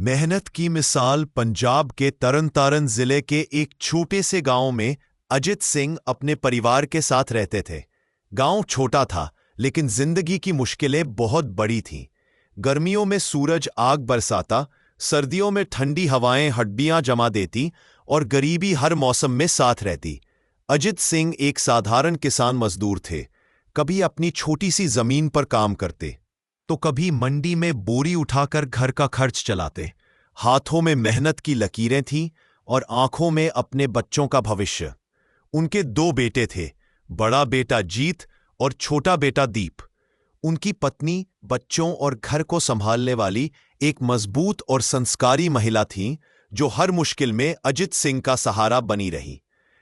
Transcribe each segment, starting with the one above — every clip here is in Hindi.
मेहनत की मिसाल पंजाब के तरन जिले के एक छोटे से गांव में अजित सिंह अपने परिवार के साथ रहते थे। गांव छोटा था, लेकिन जिंदगी की मुश्किलें बहुत बड़ी थीं। गर्मियों में सूरज आग बरसाता, सर्दियों में ठंडी हवाएं हड्डियां जमा देती और गरीबी हर मौसम में साथ रहती। अजित सिंह एक साधारण किसान मजदूर थे। कभी अपनी छोटी सी जमीन पर काम करते, तो कभी मंडी में बोरी उठाकर घर का खर्च चलाते। हाथों में मेहनत की लकीरें थीं और आंखों में अपने बच्चों का भविष्य। उनके 2 बेटे थे, बड़ा बेटा जीत और छोटा बेटा दीप। उनकी पत्नी बच्चों और घर को संभालने वाली एक मजबूत और संस्कारी महिला थीं, जो हर मुश्किल में अजित सिंह का सहारा बनी रही।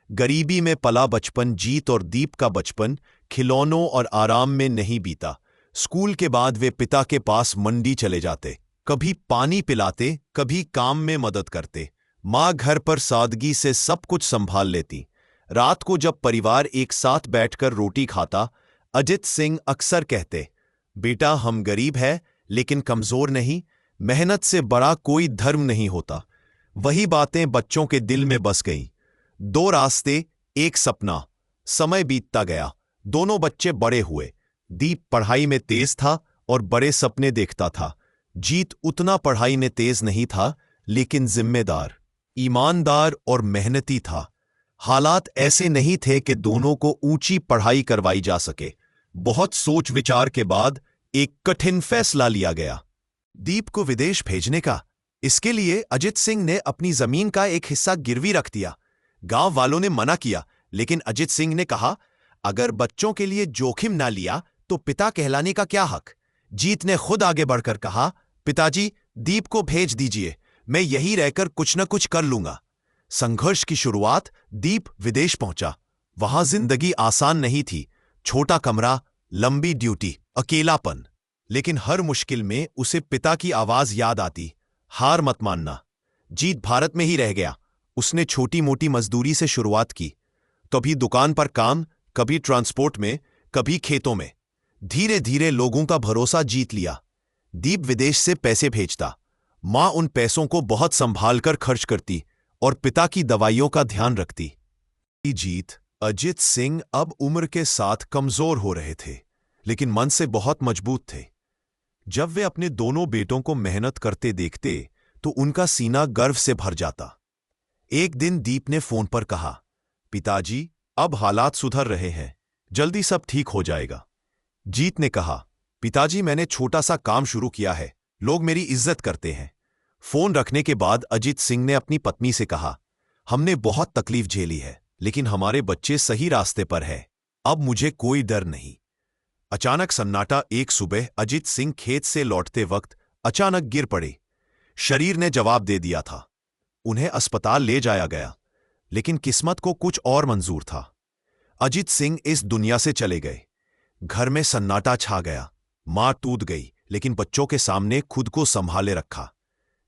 गरीबी में पला बचपन जीत और दीप का बचपन खिलौनों और आराम में नहीं बीता। स्कूल के बाद वे पिता के पास मंडी चले जाते, कभी पानी पिलाते, कभी काम में मदद करते। माँ घर पर सादगी से सब कुछ संभाल लेती। रात को जब परिवार एक साथ बैठकर रोटी खाता, अजित सिंह अक्सर कहते, बेटा हम गरीब हैं लेकिन कमजोर नहीं, मेहनत से बड़ा कोई धर्म नहीं होता। वही बातें बच्चों के दिल में बस गईं। 2 रास्ते, एक सपना। समय बीतता गया, दोनों बच्चे बड़े हुए। दीप पढ़ाई में तेज था और बड़े सपने देखता था। जीत उतना पढ़ाई में तेज नहीं था, लेकिन जिम्मेदार, ईमानदार और मेहनती था। हालात ऐसे नहीं थे कि दोनों को ऊंची पढ़ाई करवाई जा सके। बहुत सोच विचार के बाद एक कठिन फैसला लिया गया, दीप को विदेश भेजने का। इसके लिए अजित सिंह ने अपनी जमीन का एक हिस्सा गिरवी रख दिया। गांव वालों ने मना किया, लेकिन अजित सिंह ने कहा, अगर बच्चों के लिए जोखिम ना लिया तो पिता कहलाने का क्या हक। जीत ने खुद आगे बढ़कर कहा, पिताजी दीप को भेज दीजिए, मैं यहीं रहकर कुछ न कुछ कर लूंगा। संघर्ष की शुरुआत, दीप विदेश पहुंचा। वहां जिंदगी आसान नहीं थी। छोटा कमरा, लंबी ड्यूटी, अकेलापन। लेकिन हर मुश्किल में उसे पिता की आवाज याद आती, हार मत मानना। जीत भारत में ही रह गया। उसने छोटी मोटी मजदूरी से शुरुआत की, कभी दुकान पर काम, कभी ट्रांसपोर्ट में, कभी खेतों में। धीरे धीरे लोगों का भरोसा जीत लिया। दीप विदेश से पैसे भेजता, मां उन पैसों को बहुत संभाल कर खर्च करती और पिता की दवाइयों का ध्यान रखती। जीत, अजित सिंह अब उम्र के साथ कमजोर हो रहे थे, लेकिन मन से बहुत मजबूत थे। जब वे अपने दोनों बेटों को मेहनत करते देखते तो उनका सीना गर्व से भर जाता। एक दिन दीप ने फोन पर कहा, पिताजी अब हालात सुधर रहे हैं, जल्दी सब ठीक हो जाएगा। जीत ने कहा, पिताजी मैंने छोटा सा काम शुरू किया है, लोग मेरी इज्जत करते हैं। फोन रखने के बाद अजित सिंह ने अपनी पत्नी से कहा, हमने बहुत तकलीफ झेली है, लेकिन हमारे बच्चे सही रास्ते पर हैं, अब मुझे कोई डर नहीं। अचानक सन्नाटा। एक सुबह अजित सिंह खेत से लौटते वक्त अचानक गिर पड़े। शरीर ने जवाब दे दिया था। उन्हें अस्पताल ले जाया गया, लेकिन किस्मत को कुछ और मंजूर था। अजित सिंह इस दुनिया से चले गए। घर में सन्नाटा छा गया। मां टूट गई, लेकिन बच्चों के सामने खुद को संभाले रखा।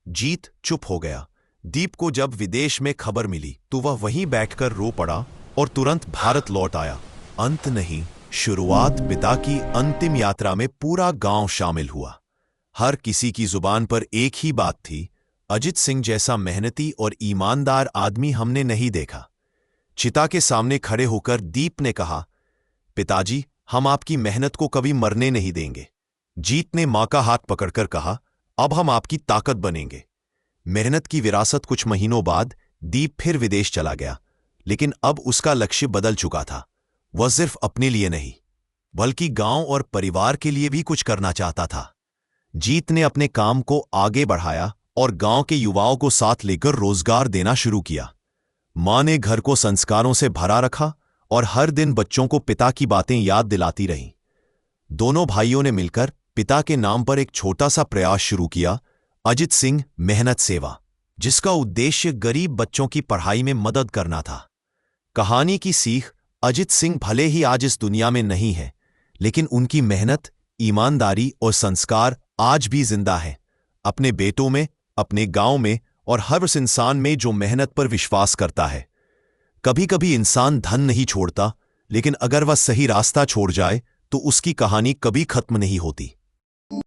जीत चुप हो गया। दीप को जब विदेश में खबर मिली तो वह वहीं बैठकर रो पड़ा और तुरंत भारत लौट आया। अंत नहीं, शुरुआत। पिता की अंतिम यात्रा में पूरा गांव शामिल हुआ। हर किसी की जुबान पर एक ही बात थी, अजित सिंह जैसा मेहनती और ईमानदार आदमी हमने नहीं देखा। चिता के सामने खड़े होकर दीप ने कहा, पिताजी हम आपकी मेहनत को कभी मरने नहीं देंगे। जीत ने मां का हाथ पकड़कर कहा, अब हम आपकी ताकत बनेंगे। मेहनत की विरासत। कुछ महीनों बाद दीप फिर विदेश चला गया, लेकिन अब उसका लक्ष्य बदल चुका था। वह सिर्फ अपने लिए नहीं, बल्कि गांव और परिवार के लिए भी कुछ करना चाहता था। जीत ने अपने काम को आगे बढ़ाया और गांव के युवाओं को साथ लेकर रोजगार देना शुरू किया। मां ने घर को संस्कारों से भरा रखा और हर दिन बच्चों को पिता की बातें याद दिलाती रहीं। दोनों भाइयों ने मिलकर पिता के नाम पर एक छोटा सा प्रयास शुरू किया, अजित सिंह मेहनत सेवा, जिसका उद्देश्य गरीब बच्चों की पढ़ाई में मदद करना था। कहानी की सीख, अजित सिंह भले ही आज इस दुनिया में नहीं है, लेकिन उनकी मेहनत, ईमानदारी और संस्कार आज भी जिंदा है। अपने बेटों में, अपने गांव में और हर उस इंसान में जो मेहनत पर विश्वास करता है। कभी कभी इंसान धन नहीं छोड़ता, लेकिन अगर वह सही रास्ता छोड़ जाए तो उसकी कहानी कभी खत्म नहीं होती।